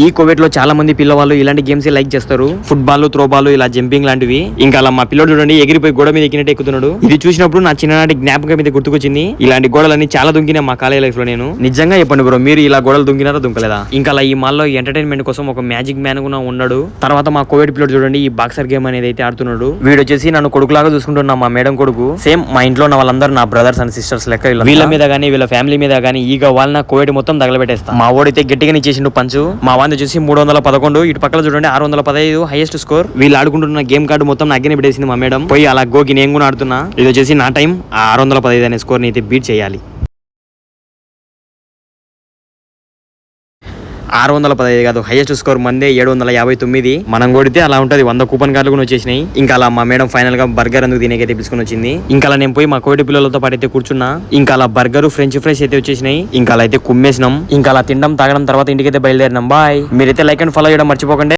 ఈ కోవిడ్ లో చాలా మంది పిల్లవాళ్ళు ఇలాంటి గేమ్స్ లైక్ చేస్తారు. ఫుట్బాల్, త్రోబాల్, ఇలా జంపింగ్ లాంటివి. ఇంకా అలా మా పిల్లడు చూడండి ఎగిరిపోయి గోడ మీద ఎక్కినట్టు ఎక్కుతున్నాడు. ఇది చూసినప్పుడు నా చిన్ననాటి జ్ఞాపకం మీద గుర్తుకొచ్చింది. ఇలాంటి గోడలన్నీ చాలా దుంకినా మా కాలేజ్ లైఫ్ లో నేను. నిజంగా చెప్పండి బ్రో, మీరు ఇలా గోడలు దుంకినారా దుంకలేదా? ఇంకా అలా ఈ మాల్లో ఎంటర్టైన్మెంట్ కోసం ఒక మ్యాజిక్ మ్యాన్ కూడా ఉన్నాడు. తర్వాత మా కోవిడ్ పిల్లడు చూడండి ఈ బాక్సర్ గేమ్ అనేది అయితే ఆడుతున్నాడు. వీడు వచ్చేసి నన్ను కొడుకులాగా చూసుకుంటున్నా మా మేడం కొడుకు. సేమ్ మా ఇంట్లో ఉన్న వాళ్ళందరూ నా బ్రదర్స్ అండ్ సిస్టర్స్ లెక్క. వీళ్ళ మీద గానీ వీళ్ళ ఫ్యామిలీ మీద గానీ ఈగ వాళ్ళ కోవిడ్ మొత్తం తగలబెట్టేస్తా. మా ఓడితే గట్టిగా ఇచ్చేసిండు పంచు. మా వాంది చూసి 311, ఇటు పక్కన చూడండి 615 హైయెస్ట్ స్కోర్. వీళ్ళు ఆడుకుంటున్న గేమ్ కార్డు మొత్తం అగ్గనే పెట్టేసింది మా మేడం. పోయి అలా గోకి నేను కూడా ఆడుతున్నా. ఇది వచ్చేసి నా టైం ఆ 615 అనే స్కోర్ ని అయితే బీట్ చేయాలి. 615 కాదు, హైయెస్ట్ స్కోర్ మందే 759. మనం కొడితే అలా ఉంటది. 100 కూపన్ కార్డులు కూడా వచ్చేసినాయి. ఇంకా అలా మా మేడం ఫైనల్ గా బర్గర్ అందుకు దీనికైతే పిలుచుకుని వచ్చింది. ఇంకా అలా నేను పోయి మా కోవిడ్ పిల్లలతో పాటు అయితే కూర్చున్నా. ఇంకా అలా బర్గర్, ఫ్రెంచ్ ఫ్రైస్ అయితే వచ్చేసినాయి. ఇంకా అలా అయితే కుమ్మేసినాం. ఇంకా అలా తినడం తాగడం తర్వాత ఇంటికైతే బయలుదేరినాం. బాయ్. మీరైతే లైక్ అండ్ ఫాలో చేయడం మర్చిపోకండి.